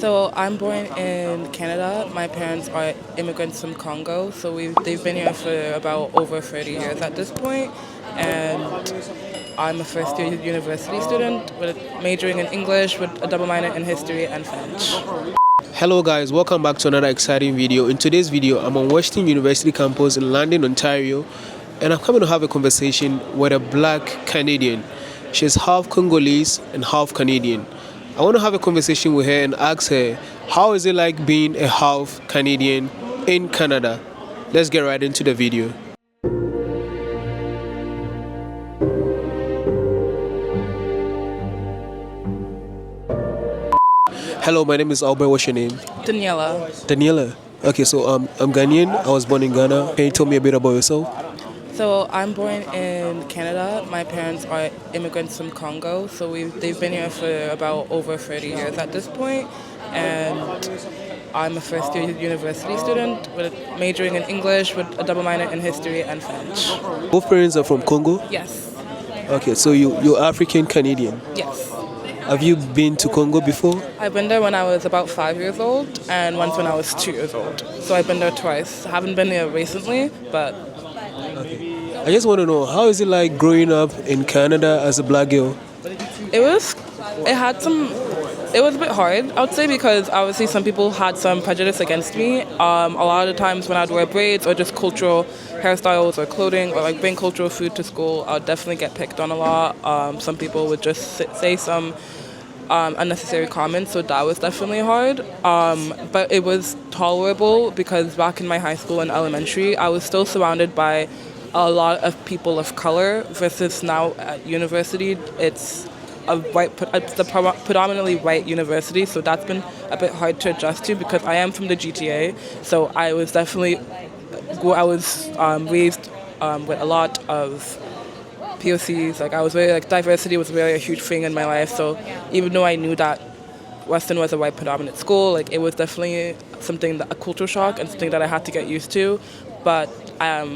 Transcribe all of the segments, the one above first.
So I'm born in Canada. My parents are immigrants from Congo, so they've been here for about over 30 years at this point. And I'm a first year university student with majoring in English with a double minor in history and French. Hello guys, welcome back to another exciting video. In today's video, I'm on Western University campus in London, Ontario, and I'm coming to have a conversation with a black Canadian. She's half Congolese and half Canadian. I want to have a conversation with her and ask her, how is it like being a half Canadian in Canada? Let's get right into the video. Hello, my name is Albert. What's your name? Daniela. Daniela. Okay, so I'm Ghanaian. I was born in Ghana. Can you tell me a bit about yourself? So I'm born in Canada. My parents are immigrants from Congo, so they've been here for about over 30 years at this point. And I'm a first year university student with majoring in English with a double minor in history and French. Both parents are from Congo? Yes. Okay, so you're African Canadian. Yes. Have you been to Congo before? I've been there when I was about 5 years old and once when I was 2 years old. So I've been there twice. I haven't been there recently, but... Okay. I just want to know, how is it like growing up in Canada as a black girl? It was a bit hard, I would say, because obviously some people had some prejudice against me. A lot of the times when I'd wear braids or just cultural hairstyles or clothing or like bring cultural food to school, I'd definitely get picked on a lot. Some people would just say some unnecessary comments, so that was definitely hard. But it was tolerable because back in my high school and elementary, I was still surrounded by a lot of people of color versus now at university, it's a predominantly white university, so that's been a bit hard to adjust to because I am from the GTA, so I was raised with a lot of POCs. Like I was very diversity was really a huge thing in my life. So even though I knew that Western was a white predominant school, like it was definitely a cultural shock and something that I had to get used to. But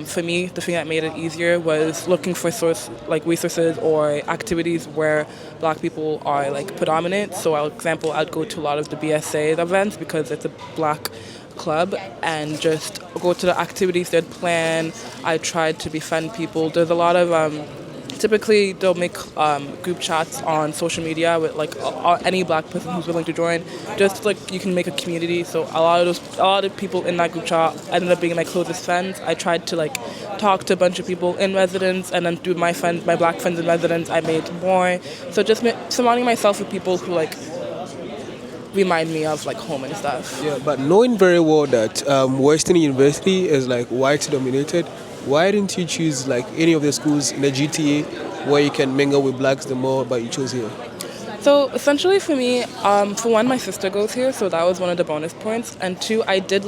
for me, the thing that made it easier was looking for resources or activities where black people are predominant. So, for example, I'd go to a lot of the BSA events because it's a black club and just go to the activities they'd plan. I tried to befriend people. There's a lot of typically they'll make group chats on social media with any black person who's willing to join. Just you can make a community. So a lot of people in that group chat ended up being my closest friends. I tried to talk to a bunch of people in residence, and then through my black friends in residence, I made more. So just surrounding myself with people who remind me of home and stuff. Yeah, but knowing very well that Western University is white dominated, why didn't you choose any of the schools in the GTA where you can mingle with blacks the more, but you chose here? So essentially for me, for one, my sister goes here, so that was one of the bonus points. And two, I did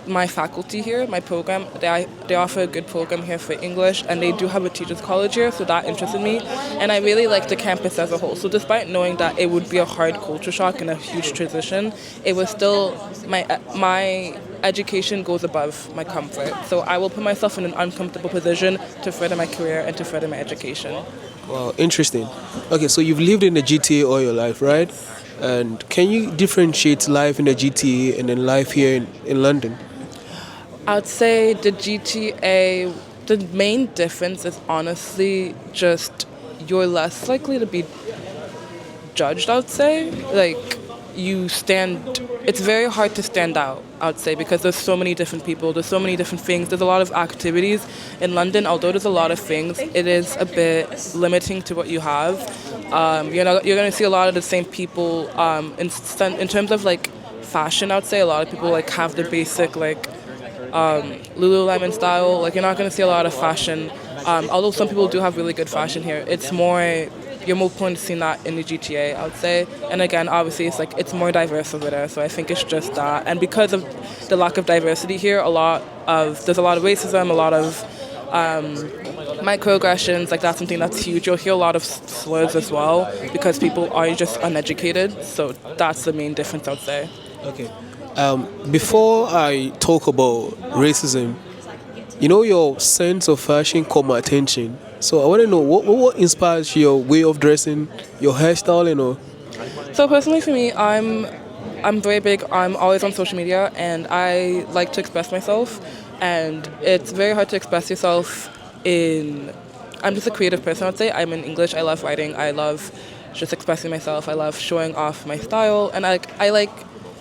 my faculty here, my program. They offer a good program here for English, and they do have a teachers college here, so that interested me. And I really liked the campus as a whole. So despite knowing that it would be a hard culture shock and a huge transition, it was still my education goes above my comfort. So I will put myself in an uncomfortable position to further my career and to further my education. Wow, interesting. Okay, so you've lived in the GTA all your life, right? And can you differentiate life in the GTA and then life here in London? I'd say the GTA, the main difference is honestly just you're less likely to be judged, I would say. It's very hard to stand out, I would say, because there's so many different people, there's so many different things, there's a lot of activities. In London, although there's a lot of things, it is a bit limiting to what you have. You're going to see a lot of the same people. In terms of fashion, I would say a lot of people have the basic Lululemon style. You're not going to see a lot of fashion. Although some people do have really good fashion here, you're more prone to seeing that in the GTA, I would say. And again, obviously, it's more diverse over there, so I think it's just that. And because of the lack of diversity here, there's a lot of racism, a lot of microaggressions. That's something that's huge. You'll hear a lot of slurs as well because people are just uneducated. So that's the main difference, I would say. Okay. Before I talk about racism, your sense of fashion caught my attention. So I want to know what inspires your way of dressing, your hairstyle, So personally for me, I'm very big. I'm always on social media, and I like to express myself. And it's very hard to express yourself in. I'm just a creative person. I'd say I'm in English. I love writing. I love just expressing myself. I love showing off my style, and I like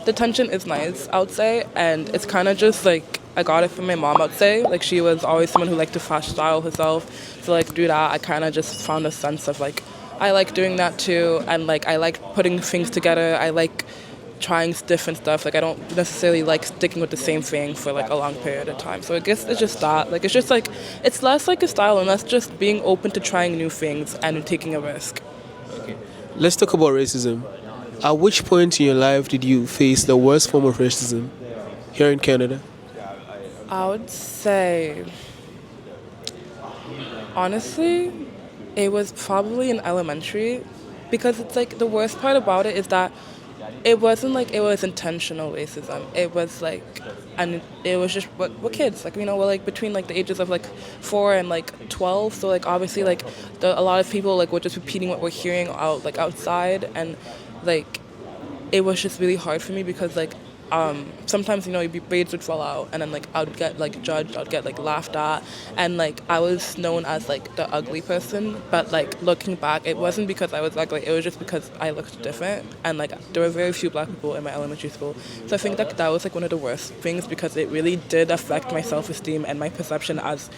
the tension is nice. I would say, and it's kind of just like I got it from my mom. I'd say like she was always someone who liked to fashion style herself. So like do that, I kind of just found a sense of like I like doing that too, and like I like putting things together. I like trying different stuff. Like I don't necessarily like sticking with the same thing for like a long period of time. So I guess it's just that. Like it's just like it's less like a style and less just being open to trying new things and taking a risk. Okay. Let's talk about racism. At which point in your life did you face the worst form of racism here in Canada? I would say honestly, it was probably in elementary because it's like the worst part about it is that it wasn't like it was intentional racism. It was like, and it was just we're kids, like we're like between like the ages of like 4 and like 12. So like obviously like a lot of people like were just repeating what we're hearing out like outside, and like it was just really hard for me because like sometimes your braids would fall out and then like I'd get like judged, I'd get like laughed at, and like I was known as like the ugly person. But like looking back, it wasn't because I was ugly, it was just because I looked different, and like there were very few black people in my elementary school. So I think that was like one of the worst things because it really did affect my self-esteem and my perception as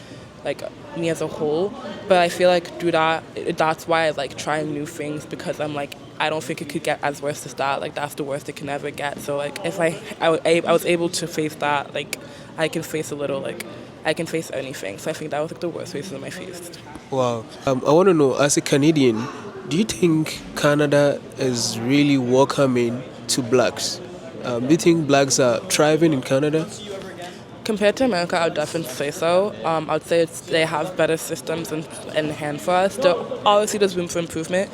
like me as a whole. But I feel like through that's why I like trying new things, because I'm like I don't think it could get as worse as that. Like that's the worst it can ever get. So like if I was able to face that, like I can face a little, like I can face anything. So I think that was like the worst racism I faced. Wow. I want to know, as a Canadian, do you think Canada is really welcoming to blacks? Do you think blacks are thriving in Canada? Compared to America, I would definitely say so. I would say they have better systems in hand for us. Obviously, there's room for improvement.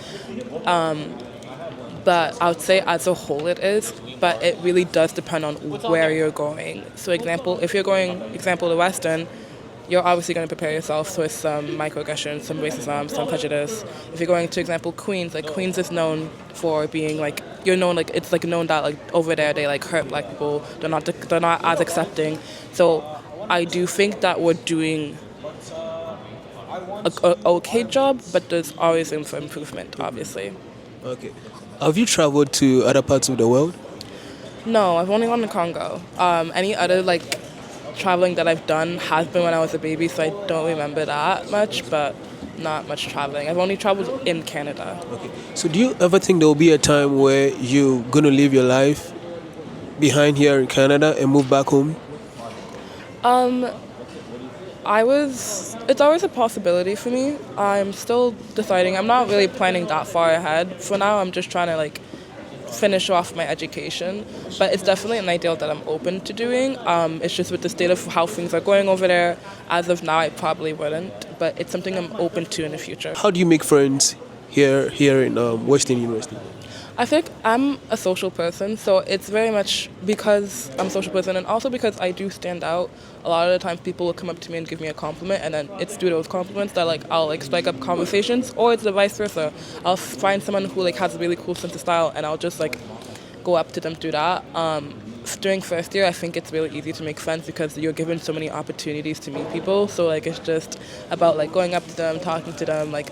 But I would say as a whole it is, but it really does depend on where you're going. So if you're going, the Western, you're obviously going to prepare yourself for some microaggressions, some racism, some prejudice. If you're going to, example, Queens, like Queens is known for being like, it's like known that like over there they like hurt black people, they're not as accepting. So I do think that we're doing a okay job, but there's always room for improvement, obviously. Okay. Have you traveled to other parts of the world? No, I've only gone to Congo. Any other like traveling that I've done has been when I was a baby, so I don't remember that much, but not much traveling. I've only traveled in Canada. Okay. So do you ever think there will be a time where you're going to live your life behind here in Canada and move back home? It's always a possibility for me. I'm still deciding. I'm not really planning that far ahead. For now, I'm just trying to like finish off my education. But it's definitely an ideal that I'm open to doing. It's just with the state of how things are going over there, as of now, I probably wouldn't. But it's something I'm open to in the future. How do you make friends here in Western University? I think I'm a social person, so it's very much because I'm a social person and also because I do stand out. A lot of the times people will come up to me and give me a compliment, and then it's through those compliments that like I'll like strike up conversations, or it's the vice versa. I'll find someone who like has a really cool sense of style and I'll just like go up to them through that. During first year, I think it's really easy to make friends because you're given so many opportunities to meet people. So like it's just about like going up to them, talking to them, like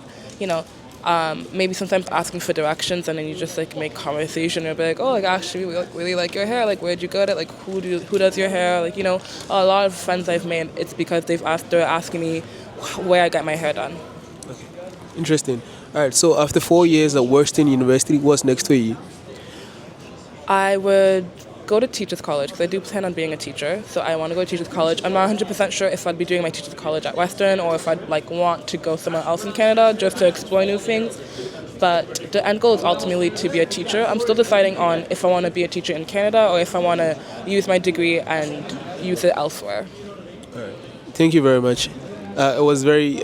maybe sometimes asking for directions, and then you just like make conversation and be like, oh, like actually we really like your hair, like where'd you get it, like who does your hair, like a lot of friends I've made, it's because they're asking me where I get my hair done. Okay, interesting. All right, so after 4 years at Western University, what's next for you? I would go to teachers college because I do plan on being a teacher, so I want to go to teachers college. I'm not 100% sure if I'd be doing my teachers college at Western or if I'd like want to go somewhere else in Canada just to explore new things, but the end goal is ultimately to be a teacher. I'm still deciding on if I want to be a teacher in Canada or if I want to use my degree and use it elsewhere. All right. Thank you very much. It was very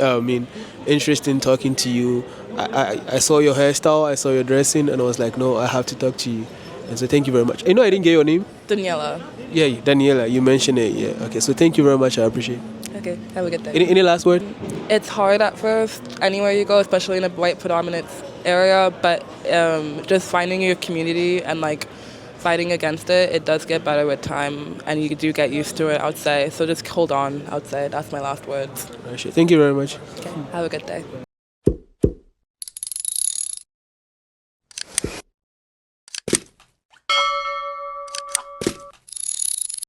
interesting talking to you. I saw your hairstyle, I saw your dressing, and I was like, no, I have to talk to you. And so thank you very much. I didn't get your name? Daniela. Yeah, Daniela, you mentioned it. Yeah. Okay, so thank you very much. I appreciate it. Okay, have a good day. Any last word? It's hard at first, anywhere you go, especially in a white predominant area, but just finding your community and like fighting against it, it does get better with time, and you do get used to it, I would say. So just hold on, I would say. That's my last words. Thank you very much. Okay. Have a good day.